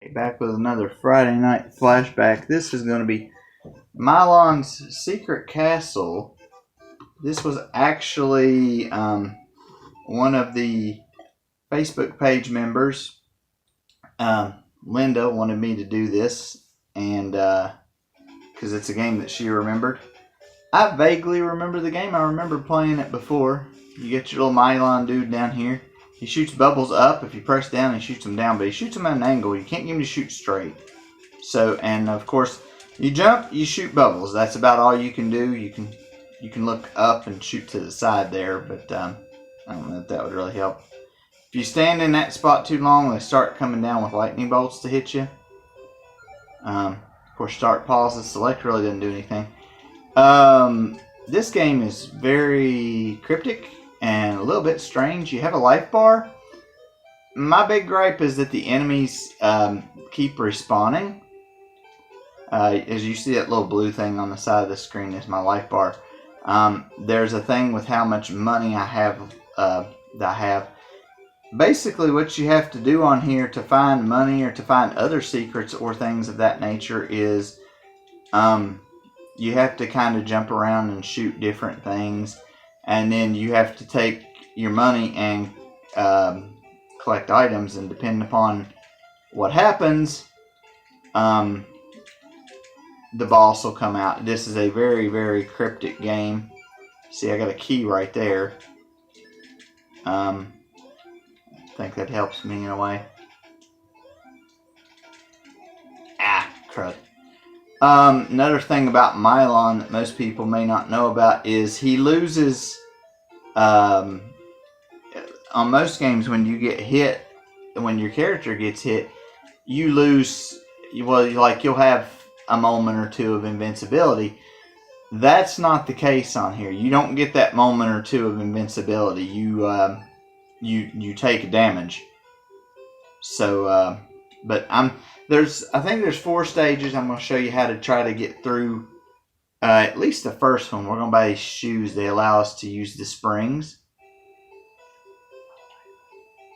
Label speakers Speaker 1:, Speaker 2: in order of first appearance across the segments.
Speaker 1: Okay, back with another Friday night flashback. This is going to be Milon's Secret Castle. This was actually one of the Facebook page members. Linda wanted me to do this, and because it's a game that she remembered. I vaguely remember the game. I remember playing it before. You get your little Milon dude down here. He shoots bubbles up. If you press down, he shoots them down, but he shoots them at an angle. You can't get him to shoot straight. So, and of course, you jump, you shoot bubbles. That's about all you can do. You can look up and shoot to the side there, but I don't know if that would really help. If you stand in that spot too long, they start coming down with lightning bolts to hit you. Of course, start, pause, select really doesn't do anything. This game is very cryptic and a little bit strange. You have a life bar. My big gripe is that the enemies keep respawning. As you see, that little blue thing on the side of the screen is my life bar. There's a thing with how much money I have. Basically, what you have to do on here to find money or to find other secrets or things of that nature is you have to kind of jump around and shoot different things. And then you have to take your money and collect items, and depending upon what happens, the boss will come out. This is a very, very cryptic game. See, I got a key right there. I think that helps me in a way. Ah, crud. Another thing about Milon that most people may not know about is he loses, on most games when you get hit, when your character gets hit, you lose, well, like you'll have a moment or two of invincibility. That's not the case on here. You don't get that moment or two of invincibility. You take damage. So, but I think there's 4 stages. I'm going to show you how to try to get through at least the first one. We're going to buy these shoes. They allow us to use the springs.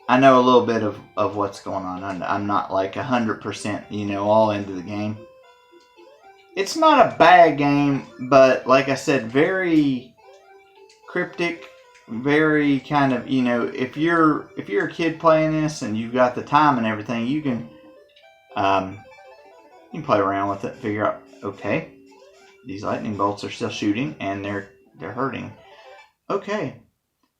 Speaker 1: I know a little bit of what's going on. I'm not like 100%, all into the game. It's not a bad game, but like I said, very cryptic. Very kind of, if you're a kid playing this and you've got the time and everything, you can play around with it, figure out, okay, these lightning bolts are still shooting and they're hurting. Okay,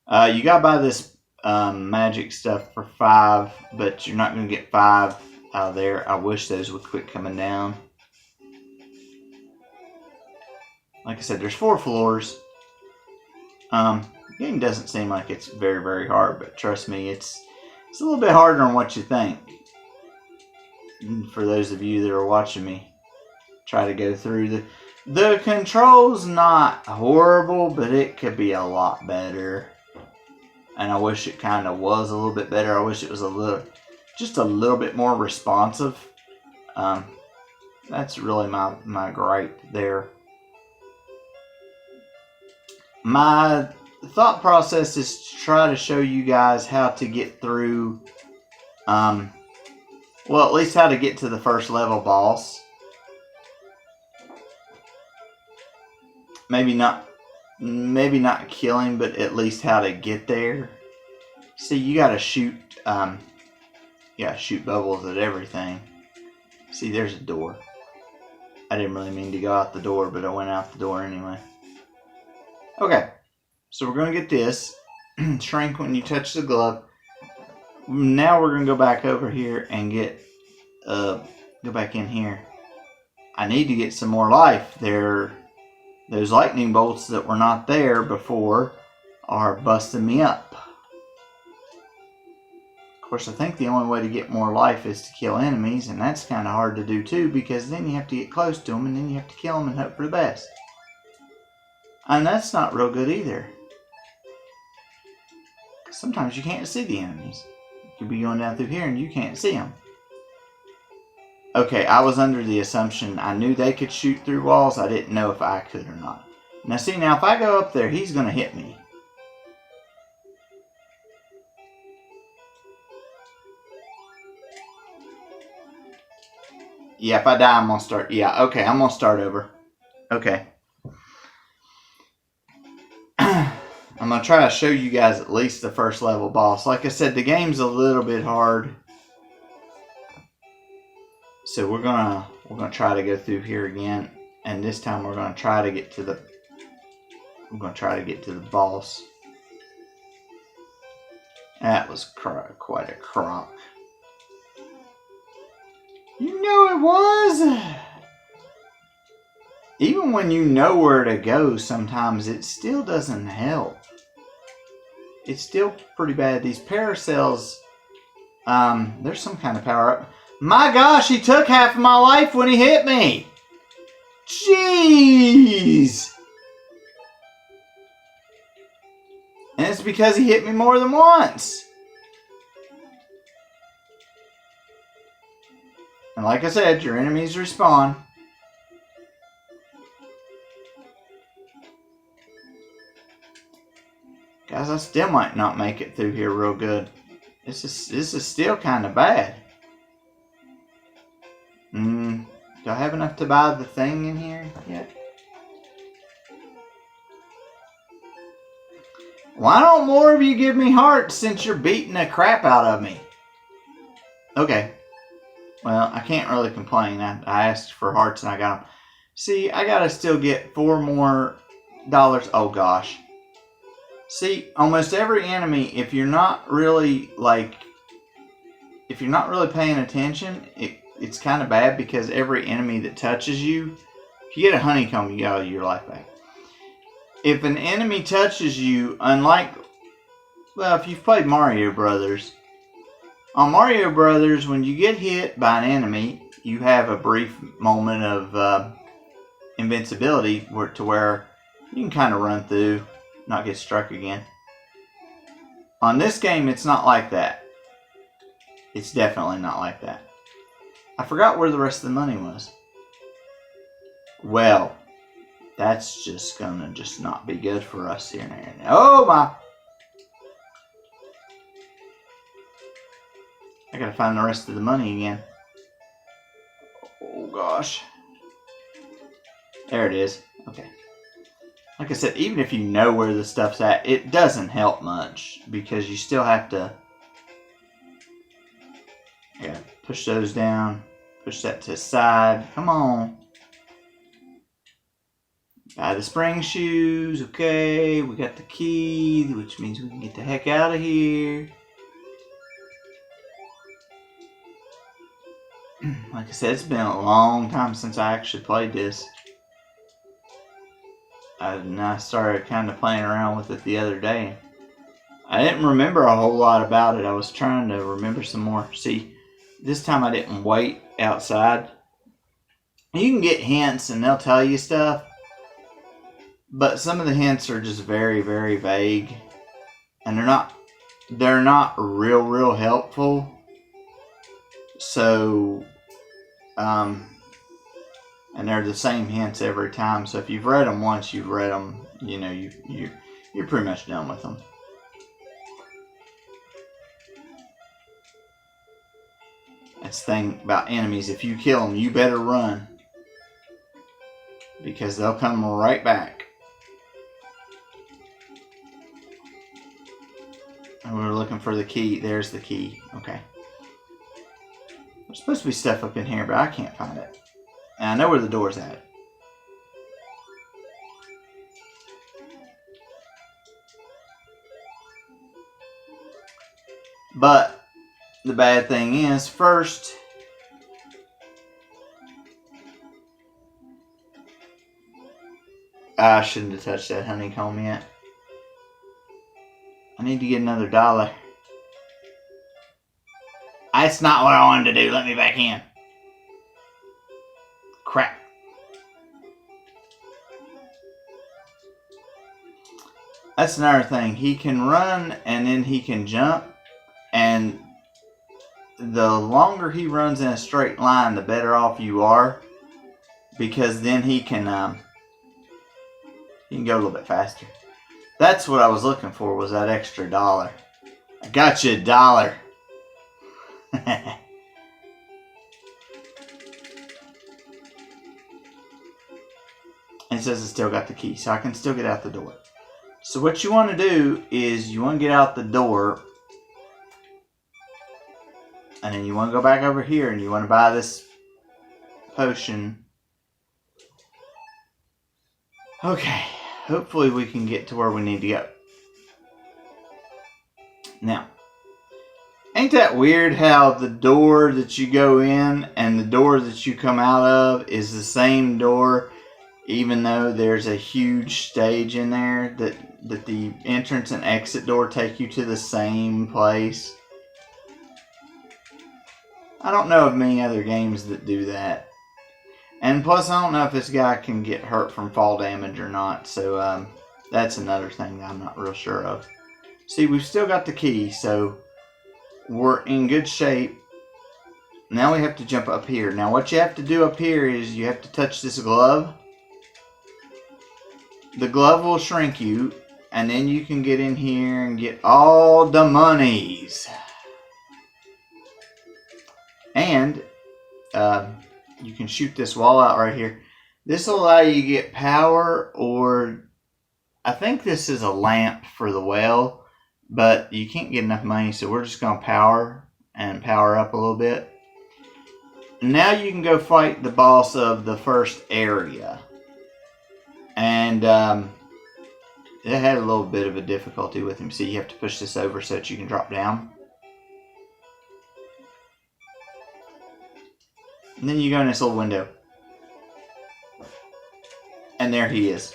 Speaker 1: you gotta buy this magic stuff for 5, but you're not gonna get 5 out of there. I wish those would quit coming down. Like I said, there's 4 floors. The game doesn't seem like it's very, very hard, but trust me, it's a little bit harder than what you think. And for those of you that are watching me try to go through the controls, not horrible, but it could be a lot better. And I wish it kind of was a little bit better. I wish it was just a little bit more responsive. That's really my gripe there. My thought process is to try to show you guys how to get through, well, at least how to get to the first level boss. Maybe not kill him, but at least how to get there. See, you gotta shoot bubbles at everything. See, there's a door. I didn't really mean to go out the door, but I went out the door anyway. Okay, so we're going to get this. Shrink when you touch the glove. Now we're going to go back over here and go back in here. I need to get some more life. Those lightning bolts that were not there before are busting me up. Of course, I think the only way to get more life is to kill enemies, and that's kind of hard to do too, because then you have to get close to them, and then you have to kill them and hope for the best. And that's not real good either. Sometimes you can't see the enemies. You could be going down through here and you can't see them. Okay, I was under the assumption I knew they could shoot through walls. I didn't know if I could or not. Now see, if I go up there, he's going to hit me. Yeah, if I die, I'm going to start. Yeah, okay, I'm going to start over. Okay. I'm going to try to show you guys at least the first level boss. Like I said, the game's a little bit hard. So we're gonna try to go through here again. And this time we're going to try to get to the boss. That was quite a crock. You know it was! Even when you know where to go, sometimes it still doesn't help. It's still pretty bad. These paracells, there's some kind of power up. My gosh, he took half of my life when he hit me! Jeez! And it's because he hit me more than once. And like I said, your enemies respawn. Guys, I still might not make it through here real good. This is still kind of bad. Do I have enough to buy the thing in here yet? Why don't more of you give me hearts since you're beating the crap out of me? Okay. Well, I can't really complain. I asked for hearts and I got them. See, I gotta still get $4 more. Oh gosh. See, almost every enemy, if you're not really paying attention, it's kind of bad because every enemy that touches you, if you get a honeycomb, you get all your life back. If an enemy touches you, if you've played Mario Brothers, on Mario Brothers, when you get hit by an enemy, you have a brief moment of invincibility where you can kind of run through, not get struck again. On this game, it's not like that. It's definitely not like that. I forgot where the rest of the money was. Well, that's just gonna not be good for us here now. Oh my! I gotta find the rest of the money again. Oh gosh. There it is. Okay. Like I said, even if you know where the stuff's at, it doesn't help much because you still have to push those down, push that to the side. Come on. Buy the spring shoes. Okay, we got the key, which means we can get the heck out of here. Like I said, it's been a long time since I actually played this. I started kind of playing around with it the other day. I didn't remember a whole lot about it. I was trying to remember some more. See, this time I didn't wait outside. You can get hints and they'll tell you stuff. But some of the hints are just very, very vague. And they're not real helpful. So, and they're the same hints every time. So if you've read them once, you've read them, you're pretty much done with them. That's the thing about enemies. If you kill them, you better run. Because they'll come right back. And we're looking for the key. There's the key. Okay. There's supposed to be stuff up in here, but I can't find it. And I know where the door's at. But the bad thing is, first, I shouldn't have touched that honeycomb yet. I need to get another $1. That's not what I wanted to do. Let me back in. Crap. That's another thing. He can run and then he can jump. And the longer he runs in a straight line, the better off you are. Because then he can go a little bit faster. That's what I was looking for, was that extra $1. I got you $1. And it says it's still got the key, so I can still get out the door. So what you want to do is you want to get out the door, and then you want to go back over here and you want to buy this potion. Okay, hopefully we can get to where we need to go. Now, ain't that weird how the door that you go in and the door that you come out of is the same door, even though there's a huge stage in there, that the entrance and exit door take you to the same place? I don't know of many other games that do that. And plus, I don't know if this guy can get hurt from fall damage or not, so that's another thing that I'm not real sure of. See, we've still got the key, so we're in good shape. Now we have to jump up here. Now what you have to do up here is you have to touch this glove. The glove will shrink you, and then you can get in here and get all the monies. And you can shoot this wall out right here. This will allow you to get power, or I think this is a lamp for the well, but you can't get enough money, so we're just going to power up a little bit. Now you can go fight the boss of the first area. And it had a little bit of a difficulty with him. See, you have to push this over so that you can drop down. And then you go in this little window. And there he is.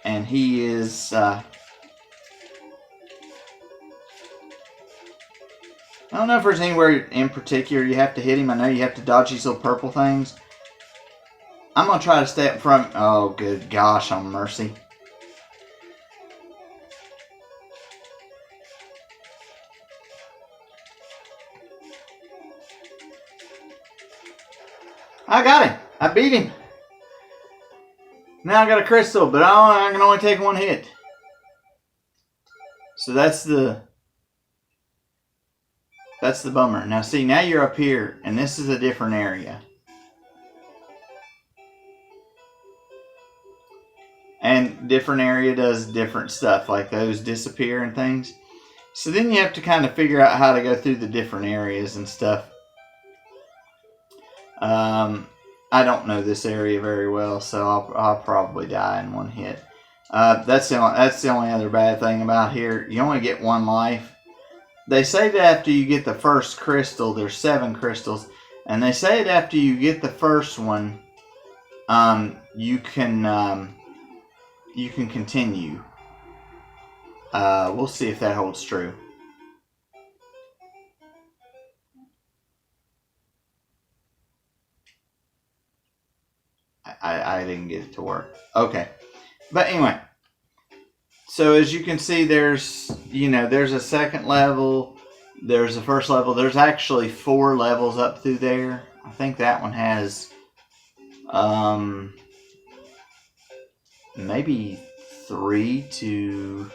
Speaker 1: And he is... I don't know if there's anywhere in particular you have to hit him. I know you have to dodge these little purple things. I'm going to try to stay up front. Oh, good gosh, on mercy. I got him. I beat him. Now I got a crystal, but I can only take one hit. So that's the bummer. Now see, now you're up here, and this is a different area. And different area does different stuff, like those disappear and things. So then you have to kind of figure out how to go through the different areas and stuff. I don't know this area very well, so I'll probably die in one hit. That's the only other bad thing about here. You only get one life. They say that after you get the first crystal, there's 7 crystals, and they say that after you get the first one, you can continue. We'll see if that holds true. I didn't get it to work. Okay. But anyway. So as you can see, there's a second level. There's a first level. There's actually 4 levels up through there. I think that one has maybe 3 to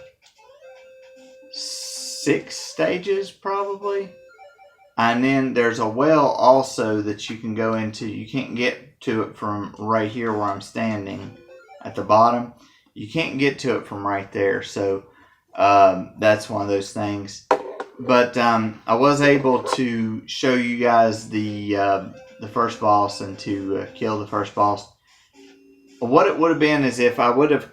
Speaker 1: 6 stages probably. And then there's a well also that you can go into. You can't get to it from right here where I'm standing at the bottom. You can't get to it from right there. So that's one of those things. But I was able to show you guys the first boss and to kill the first boss. What it would have been is if I would have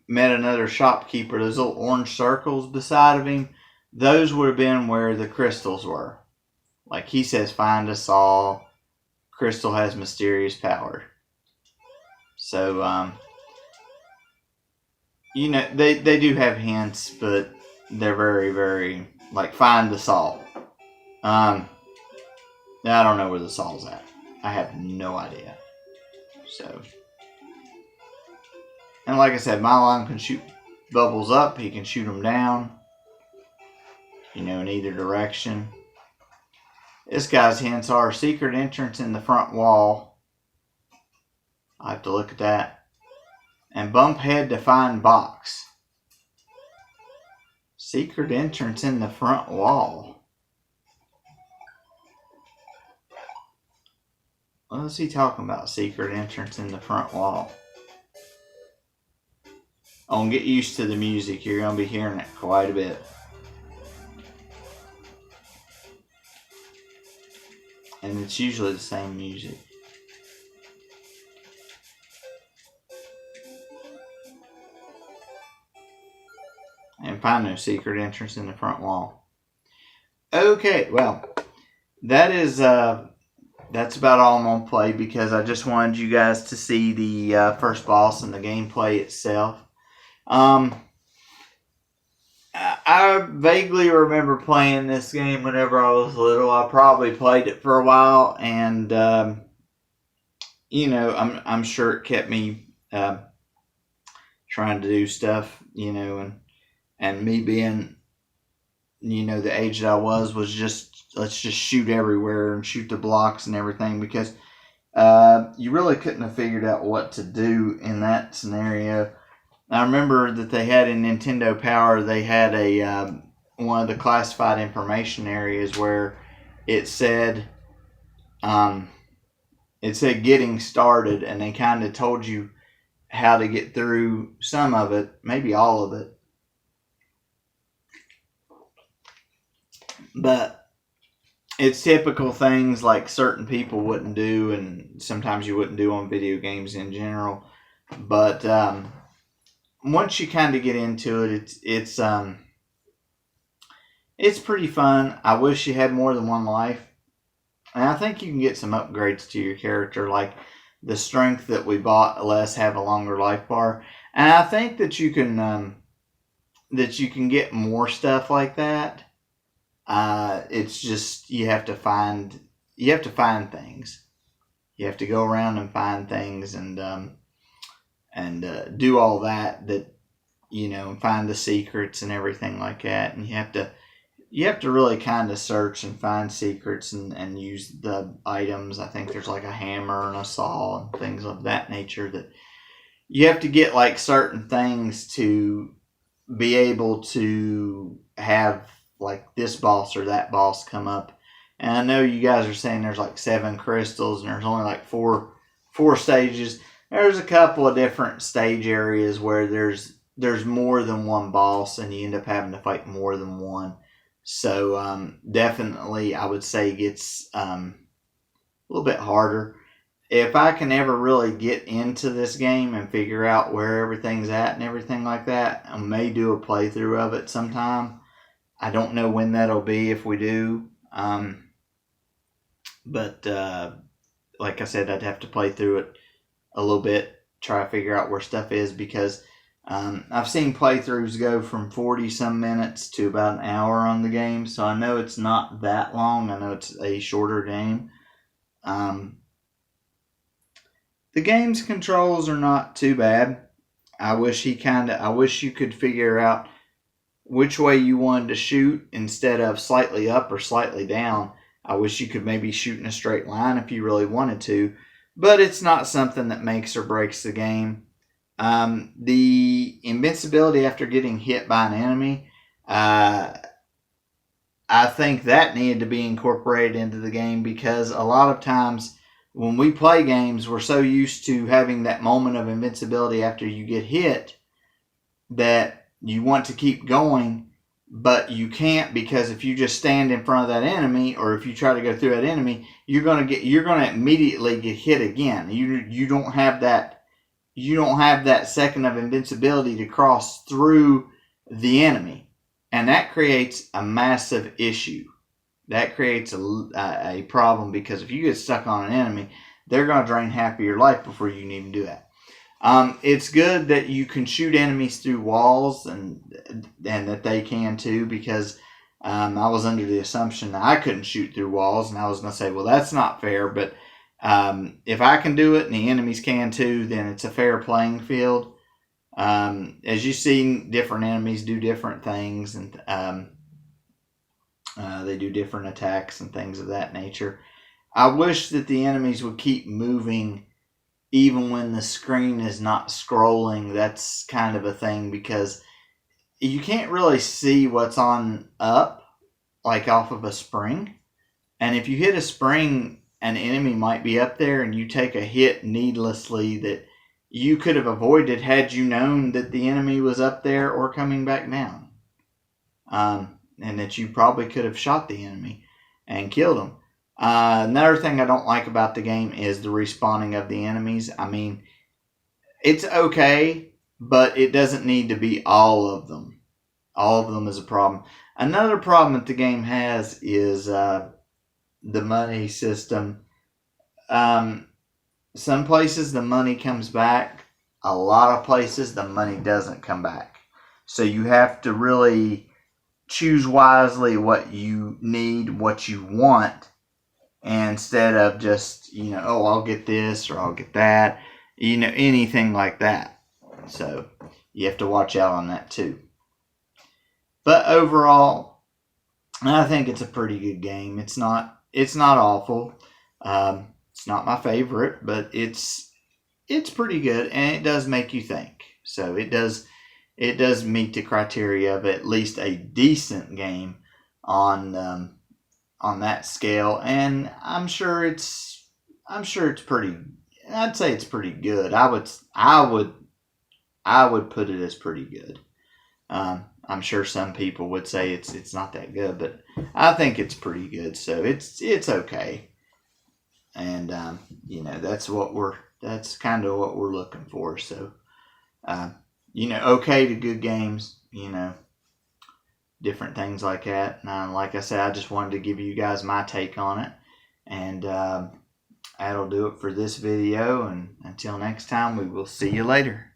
Speaker 1: met another shopkeeper, those little orange circles beside of him, those would have been where the crystals were. Like he says, find us all. Crystal has mysterious power. So, they do have hints, but they're very, very, like, find the Saul. I don't know where the Saul's at. I have no idea. So, and like I said, Milon can shoot bubbles up. He can shoot them down. In either direction. This guy's hints are secret entrance in the front wall. I have to look at that. And bump head to find box. Secret entrance in the front wall. What is he talking about? Secret entrance in the front wall. Oh, get used to the music. You're going to be hearing it quite a bit. And it's usually the same music. And find no secret entrance in the front wall. Okay, well, that is that's about all I'm gonna play because I just wanted you guys to see the first boss and the gameplay itself. I vaguely remember playing this game whenever I was little. I probably played it for a while, and I'm sure it kept me trying to do stuff, and me being, the age that I was just let's just shoot everywhere and shoot the blocks and everything because you really couldn't have figured out what to do in that scenario. I remember that they had in Nintendo Power, they had a one of the classified information areas where it said getting started, and they kind of told you how to get through some of it, maybe all of it. But it's typical things like certain people wouldn't do, and sometimes you wouldn't do on video games in general. But once you kind of get into it, it's pretty fun. I wish you had more than one life, and I think you can get some upgrades to your character, like the strength that we bought lets have a longer life bar, and I think that you can get more stuff like that. It's just you have to find things. You have to go around and find things and do all that, find the secrets and everything like that. And you have to really kind of search and find secrets and use the items. I think there's like a hammer and a saw and things of that nature that you have to get like certain things to be able to have like this boss or that boss come up. And I know you guys are saying there's like 7 crystals and there's only like four stages. There's a couple of different stage areas where there's more than one boss and you end up having to fight more than one. So definitely I would say it gets a little bit harder. If I can ever really get into this game and figure out where everything's at and everything like that, I may do a playthrough of it sometime. I don't know when that'll be if we do. But like I said, I'd have to play through it a little bit, try to figure out where stuff is because I've seen playthroughs go from 40 some minutes to about an hour on the game. So I know it's not that long. I know it's a shorter game. The game's controls are not too bad. I wish you could figure out which way you wanted to shoot instead of slightly up or slightly down. I wish you could maybe shoot in a straight line if you really wanted to, but it's not something that makes or breaks the game. The invincibility after getting hit by an enemy, I think that needed to be incorporated into the game because a lot of times when we play games, we're so used to having that moment of invincibility after you get hit that you want to keep going, but you can't because if you just stand in front of that enemy or if you try to go through that enemy, you're going to immediately get hit again. You don't have that second of invincibility to cross through the enemy, and that creates a massive issue. That creates a problem because if you get stuck on an enemy, they're going to drain half of your life before you can even do that. It's good that you can shoot enemies through walls and that they can too because I was under the assumption that I couldn't shoot through walls, and I was going to say, well, that's not fair, but if I can do it and the enemies can too, then it's a fair playing field. As you see, different enemies do different things, and they do different attacks and things of that nature. I wish that the enemies would keep moving even when the screen is not scrolling. That's kind of a thing because you can't really see what's on up, like off of a spring. And if you hit a spring an enemy might be up there and you take a hit needlessly that you could have avoided had you known that the enemy was up there or coming back down. And that you probably could have shot the enemy and killed him. Another thing I don't like about the game is the respawning of the enemies. I mean, it's okay, but it doesn't need to be all of them. All of them is a problem. Another problem that the game has is the money system. Some places the money comes back. A lot of places the money doesn't come back. So you have to really choose wisely what you need, what you want, instead of just, oh, I'll get this or I'll get that, anything like that. So you have to watch out on that too. But overall, I think it's a pretty good game. It's not awful. It's not my favorite, but it's pretty good, and it does make you think. So it does meet the criteria of at least a decent game on that scale, and I'm sure it's pretty. I'd say it's pretty good. I would put it as pretty good. I'm sure some people would say it's not that good, but I think it's pretty good. So it's okay, and that's kind of what we're looking for. So okay to good games, different things like that. And like I said, I just wanted to give you guys my take on it, and that'll do it for this video. And until next time, we will see you later.